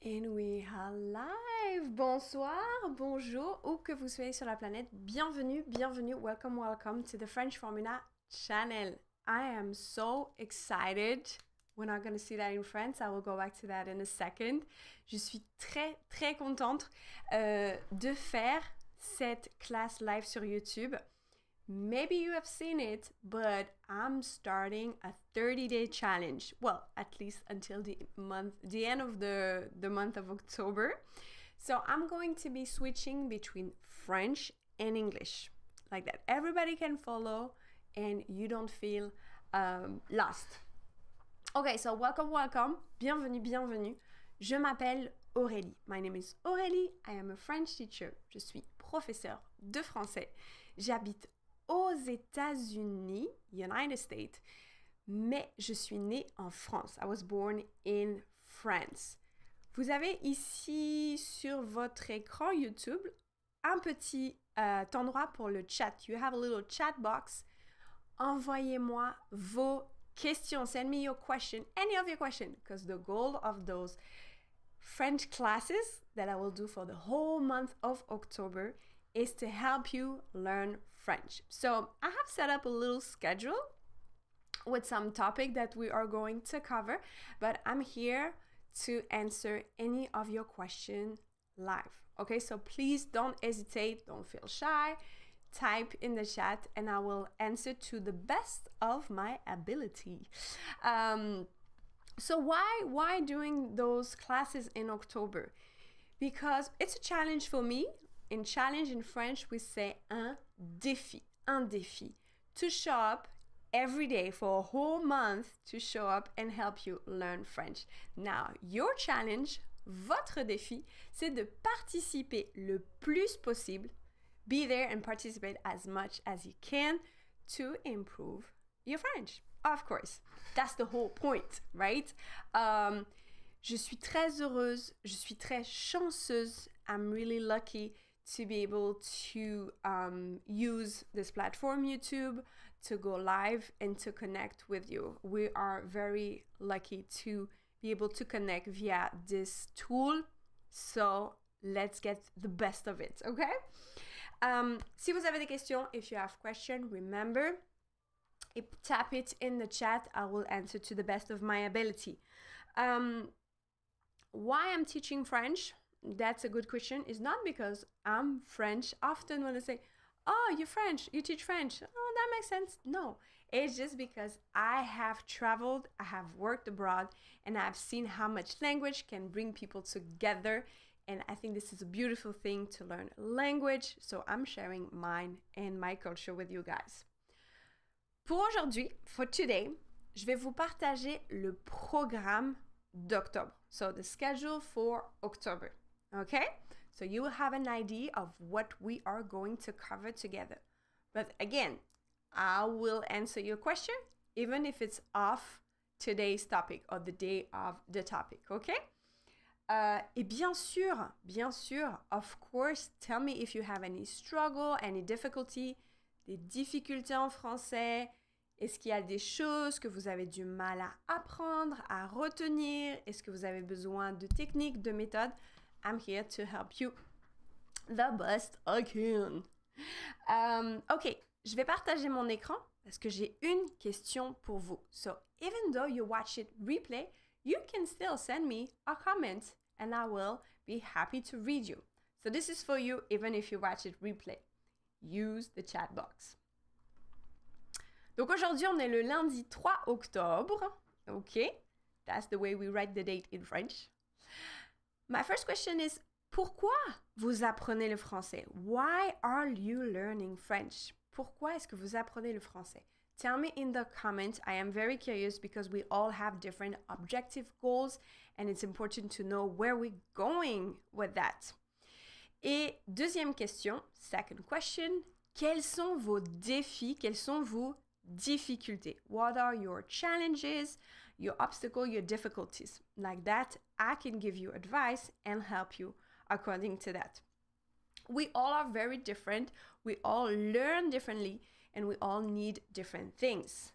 And we are live! Bonsoir, bonjour, où que vous soyez sur la planète, bienvenue, welcome to the French Formula channel. I am so excited. We're not going to see that in France, I will go back to that in a second. Je suis très contente de faire cette classe live sur YouTube. Maybe you have seen it, but I'm starting a 30-day challenge. Well, at least until the end of the month of October. So I'm going to be switching between French and English. Like that. Everybody can follow and you don't feel lost. Okay, so welcome. Bienvenue. Je m'appelle Aurélie. My name is Aurélie. I am a French teacher. Je suis professeure de français. J'habite aux États-Unis, United States, mais je suis née en France. I was born in France. Vous avez ici sur votre écran YouTube un petit endroit pour le chat. You have a little chat box. Envoyez-moi vos questions. Send me your question, any of your questions, because the goal of those French classes that I will do for the whole month of October is to help you learn French. So I have set up a little schedule with some topic that we are going to cover, but I'm here to answer any of your questions live. Okay, so please don't hesitate, don't feel shy. Type in the chat and I will answer to the best of my ability. So why doing those classes in October? Because it's a challenge for me. In challenge in French, we say un défi. To show up every day for a whole month to show up and help you learn French. Now, your challenge, votre défi, c'est de participer le plus possible. Be there and participate as much as you can to improve your French. Of course, that's the whole point, right? Je suis très heureuse, je suis très chanceuse. I'm really lucky to be able to use this platform, YouTube, to go live and to connect with you. We are very lucky to be able to connect via this tool. So let's get the best of it, okay? Si vous avez des questions, if you have questions, remember, tap it in the chat. I will answer to the best of my ability. Why I'm teaching French? That's a good question. It's not because I'm French. Often when I say, oh, you're French, you teach French. Oh, that makes sense. No, it's just because I have traveled, I have worked abroad, and I've seen how much language can bring people together. And I think this is a beautiful thing to learn language. So I'm sharing mine and my culture with you guys. Pour aujourd'hui, for today, je vais vous partager le programme d'octobre. So the schedule for October. Okay? So you will have an idea of what we are going to cover together. But again, I will answer your question even if it's off today's topic or the day of the topic. Okay? Et bien sûr, of course, tell me if you have any struggle, any difficulty, des difficultés en français. Est-ce qu'il y a des choses que vous avez du mal à apprendre, à retenir? Est-ce que vous avez besoin de techniques, de méthodes? I'm here to help you the best I can. Ok, je vais partager mon écran parce que j'ai une question pour vous. So, even though you watch it replay, you can still send me a comment and I will be happy to read you. So this is for you even if you watch it replay. Use the chat box. Donc aujourd'hui, on est le lundi 3 octobre. Okay, that's the way we write the date in French. My first question is, pourquoi vous apprenez le français? Why are you learning French? Pourquoi est-ce que vous apprenez le français? Tell me in the comments. I am very curious because we all have different objective goals and it's important to know where we're going with that. Et deuxième question, second question, quels sont vos défis? Quels sont vos difficultés? What are your challenges, your obstacles, your difficulties? Like that, I can give you advice and help you according to that. We all are very different. We all learn differently and we all need different things.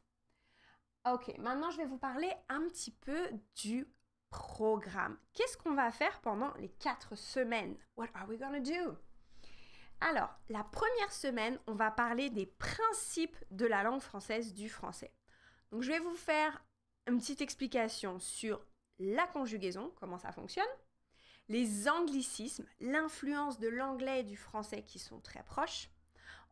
Ok, maintenant je vais vous parler un petit peu du programme. Qu'est-ce qu'on va faire pendant les 4 semaines? What are we gonna do? Alors, la première semaine, on va parler des principes de la langue française du français. Donc, je vais vous faire une petite explication sur la conjugaison, comment ça fonctionne, les anglicismes, l'influence de l'anglais et du français qui sont très proches.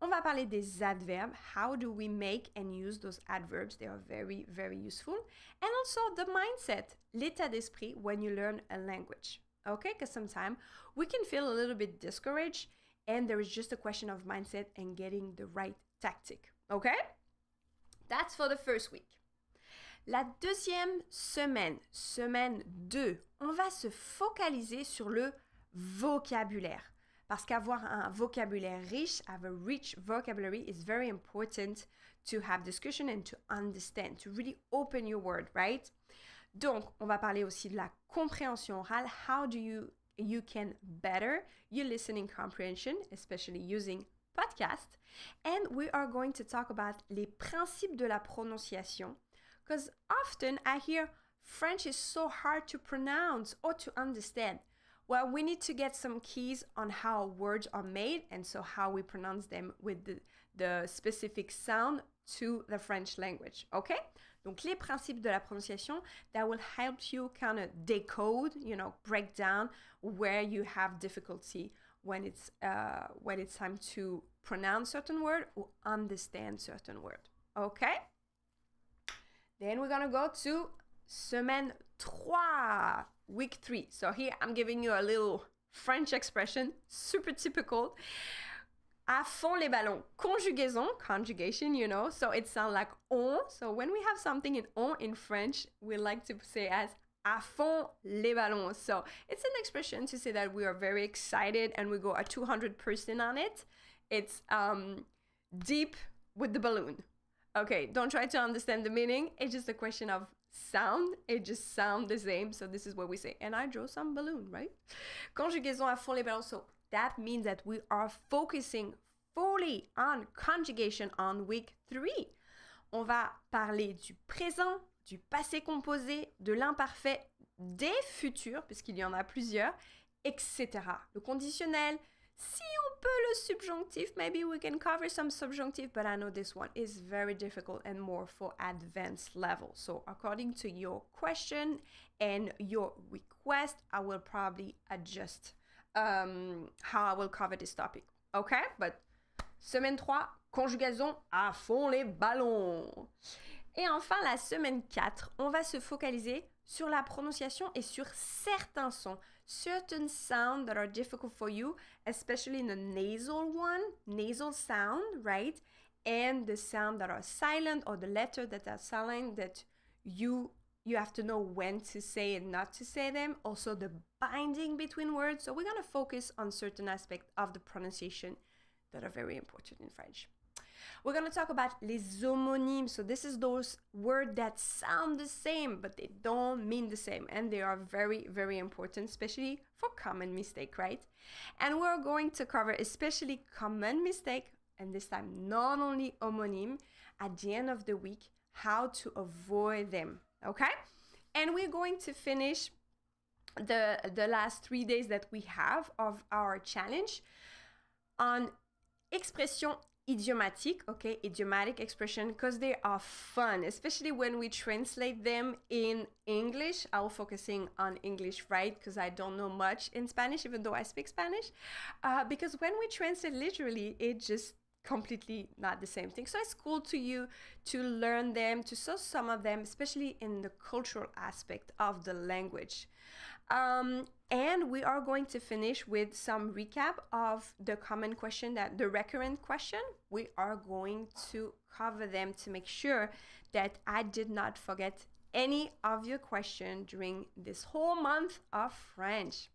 On va parler des adverbes. How do we make and use those adverbs? They are very, very useful. And also the mindset, l'état d'esprit when you learn a language. Okay? Because sometimes we can feel a little bit discouraged and there is just a question of mindset and getting the right tactic. Okay? That's for the first week. La deuxième semaine, semaine 2, on va se focaliser sur le vocabulaire. Parce qu'avoir un vocabulaire riche, have a rich vocabulary is very important to have discussion and to understand, to really open your word, right? Donc, on va parler aussi de la compréhension orale. How do you can better your listening comprehension, especially using podcast. And we are going to talk about les principes de la prononciation. Because often I hear French is so hard to pronounce or to understand. Well, we need to get some keys on how words are made and so how we pronounce them with the specific sound to the French language, okay? Donc, les principes de la prononciation that will help you kind of decode, break down where you have difficulty when it's time to pronounce certain word or understand certain word, okay? Then we're gonna go to semaine 3, week 3. So here I'm giving you a little French expression, super typical. À fond les ballons. Conjugaison, conjugation, so it sounds like on. So when we have something in on in French, we like to say as à fond les ballons. So it's an expression to say that we are very excited and we go at 200% on it. It's deep with the balloon. Okay, don't try to understand the meaning. It's just a question of sound. It just sounds the same. So this is what we say. And I draw some balloon, right? Conjugaison à fond les ballons. So that means that we are focusing fully on conjugation on week 3. On va parler du présent, du passé composé, de l'imparfait, des futurs, puisqu'il y en a plusieurs, etc. Le conditionnel. Si on peut le subjonctif, maybe we can cover some subjunctive, but I know this one is very difficult and more for advanced level. So according to your question and your request, I will probably adjust how I will cover this topic. Okay? But semaine 3, conjugaison à fond les ballons. Et enfin, la semaine 4, on va se focaliser sur la prononciation et sur certains sons. Certain sounds that are difficult for you, especially in the nasal sound, right? And the sound that are silent or the letter that are silent that you have to know when to say and not to say them. Also the binding between words. So we're going to focus on certain aspects of the pronunciation that are very important in French. We're going to talk about les homonymes. So this is those words that sound the same, but they don't mean the same. And they are very, very important, especially for common mistake, right? And we're going to cover especially common mistake, and this time not only homonyme, at the end of the week, how to avoid them, okay? And we're going to finish the last 3 days that we have of our challenge on expression idiomatic, okay, idiomatic expression, because they are fun, especially when we translate them in English. I'll focusing on English, right? Because I don't know much in Spanish, even though I speak Spanish. Because when we translate literally, it just completely not the same thing. So it's cool to you to learn them, to saw some of them, especially in the cultural aspect of the language. And we are going to finish with some recap of the common question, that the recurrent question. We are going to cover them to make sure that I did not forget any of your questions during this whole month of French.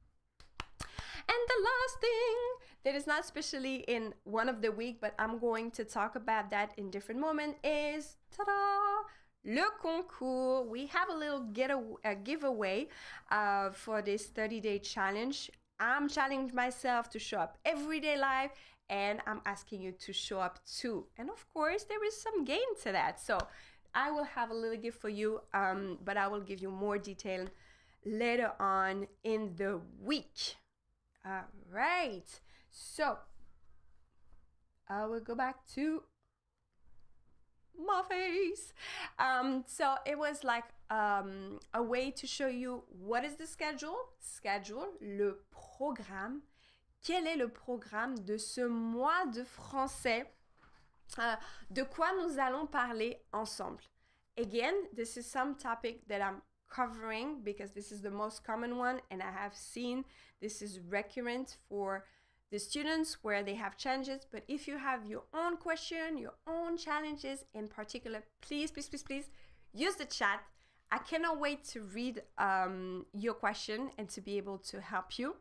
And the last thing that is not especially in one of the week, but I'm going to talk about that in different moment is, ta-da! Le concours. We have a little giveaway for this 30-day challenge. I'm challenging myself to show up every day live, and I'm asking you to show up too. And of course, there is some gain to that. So I will have a little gift for you, but I will give you more detail later on in the week. All right. So I will go back to my face. So it was like a way to show you what is the schedule. Schedule, le programme. Quel est le programme de ce mois de français? De quoi nous allons parler ensemble? Again, this is some topic that I'm covering because this is the most common one, and I have seen this is recurrent for the students where they have challenges. But if you have your own question, your own challenges in particular, please use the chat. I cannot wait to read your question and to be able to help you.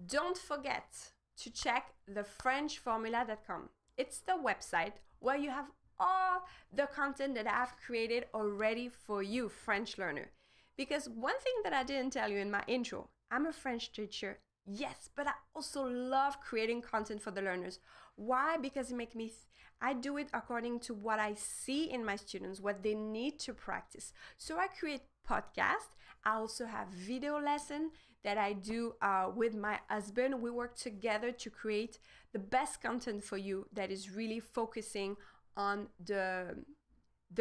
Don't forget to check the frenchformula.com. It's the website where you have all the content that I've created already for you, French learner. Because one thing that I didn't tell you in my intro, I'm a French teacher, yes, but I also love creating content for the learners. Why? Because it makes me, I do it according to what I see in my students, what they need to practice. So I create podcasts. I also have video lesson that I do with my husband. We work together to create the best content for you that is really focusing on the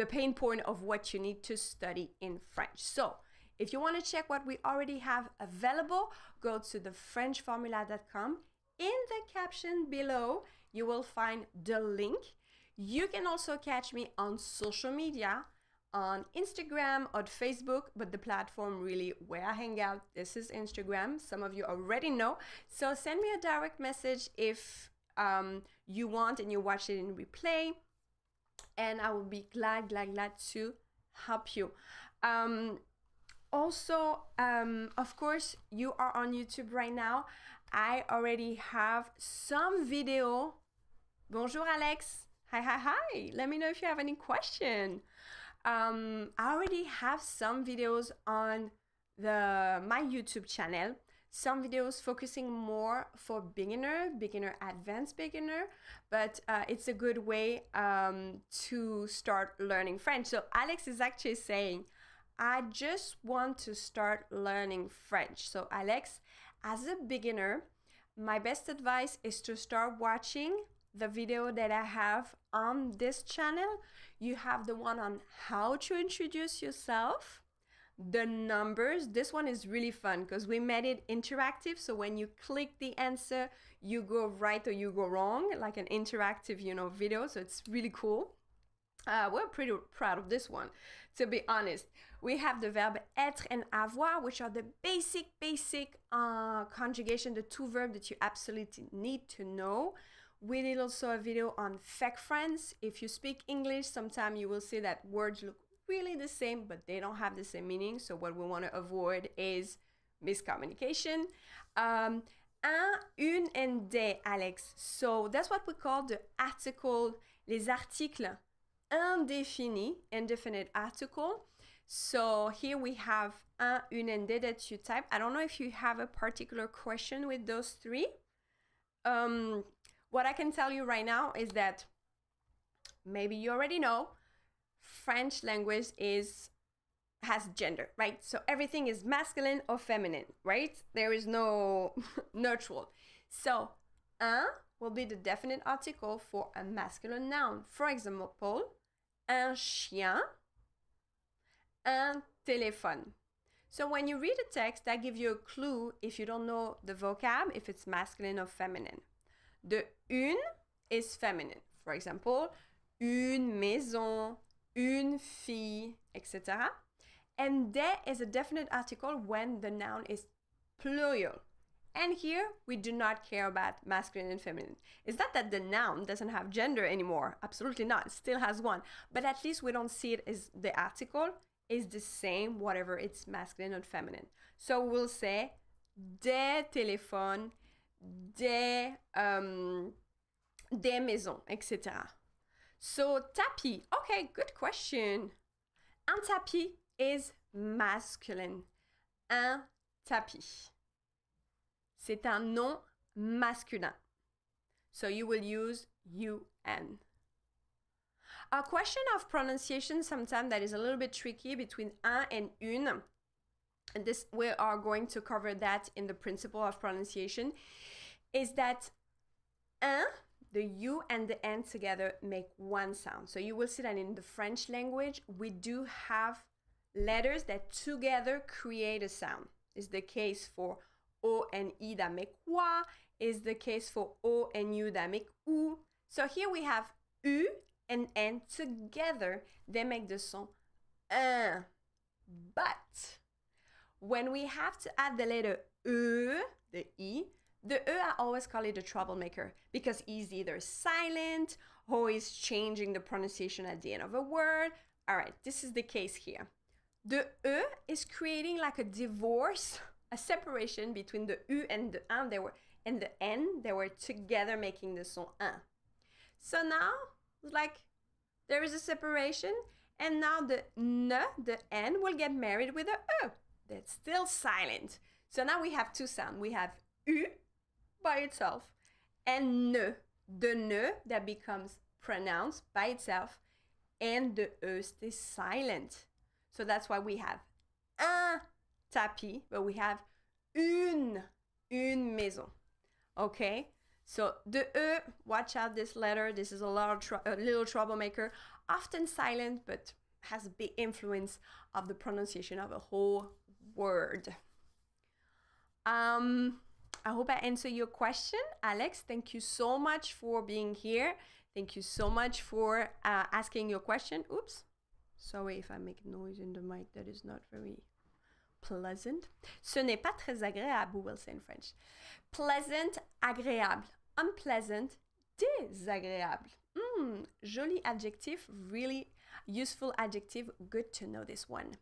pain point of what you need to study in French. So if you want to check what we already have available, go to thefrenchformula.com. In the caption below, you will find the link. You can also catch me on social media, on Instagram or Facebook, but the platform really where I hang out, this is Instagram. Some of you already know. So send me a direct message if you want and you watch it in replay. And I will be glad to help you. Also, of course, you are on YouTube right now. I already have some video. Bonjour, Alex. Hi. Let me know if you have any question. I already have some videos on my YouTube channel. Some videos focusing more for beginner, advanced beginner, but it's a good way to start learning French. So Alex is actually saying, I just want to start learning French. So Alex, as a beginner, my best advice is to start watching the video that I have on this channel. You have the one on how to introduce yourself, the numbers. This one is really fun because we made it interactive. So when you click the answer, you go right or you go wrong, like an interactive, video. So it's really cool. We're pretty proud of this one, to be honest. We have the verb être and avoir, which are the basic conjugation, the two verbs that you absolutely need to know. We did also a video on fake friends. If you speak English, sometimes you will see that words look really the same, but they don't have the same meaning. So what we want to avoid is miscommunication. Un, une, and des, Alex. So that's what we call the article, les articles indéfinis, indefinite article. So here we have un, une, and des that you type. I don't know if you have a particular question with those three. What I can tell you right now is that maybe you already know French language has gender, right? So everything is masculine or feminine, right? There is no neutral. So un will be the definite article for a masculine noun. For example, un chien, un téléphone. So when you read a text, that gives you a clue if you don't know the vocab, if it's masculine or feminine. The une is feminine. For example, une maison, une fille, etc. And des is a definite article when the noun is plural. And here, we do not care about masculine and feminine. It's not that the noun doesn't have gender anymore. Absolutely not. It still has one. But at least we don't see it as the article is the same, whatever it's masculine or feminine. So we'll say des téléphones, des maisons, etc. So tapis. Okay, good question. Un tapis is masculine. Un tapis. C'est un nom masculin. So you will use UN. A question of pronunciation sometimes that is a little bit tricky between un and une. and this we are going to cover that in the principle of pronunciation, is that un, the U and the N together make one sound. So you will see that in the French language, we do have letters that together create a sound. It's the case for O and I that make wa, is the case for O and U that make ou. So here we have U and N together, they make the sound un. But when we have to add the letter E, the I, the E, I always call it a troublemaker because he's either silent or he's changing the pronunciation at the end of a word. All right, this is the case here. The E is creating like a divorce, a separation between the U and the un, and the N, they were together making the son un. So now, like, there is a separation, and now the N, the N, will get married with the E. That's still silent. So now we have two sounds. We have U by itself, and N, the N that becomes pronounced by itself, and the E stays silent. So that's why we have un tapis, but we have une maison. Okay? So the E, watch out this letter. This is a little troublemaker, often silent, but has a big influence of the pronunciation of a whole word. I hope I answered your question, Alex. Thank you so much for being here. Thank you so much for asking your question. Oops. Sorry if I make noise in the mic. That is not very pleasant. Ce n'est pas très agréable, we will say in French. Pleasant, agréable. Unpleasant, désagréable. Joli adjective, really useful adjective. Good to know this one.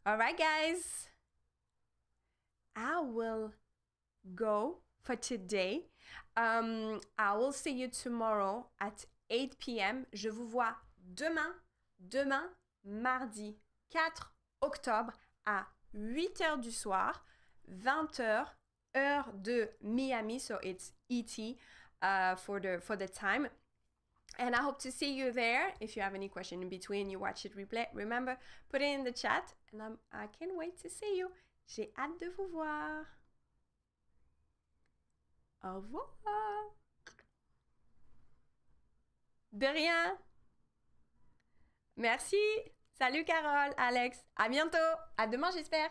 All right, guys. I will go for today. I will see you tomorrow at 8 p.m. Je vous vois demain, mardi 4 octobre à 8 heures du soir, 20 heures, heure de Miami, so it's ET for the time. And I hope to see you there. If you have any question in between, you watch it replay, remember, put it in the chat. And I can't wait to see you. J'ai hâte de vous voir. Au revoir. De rien. Merci. Salut Carole, Alex. À bientôt. À demain, j'espère.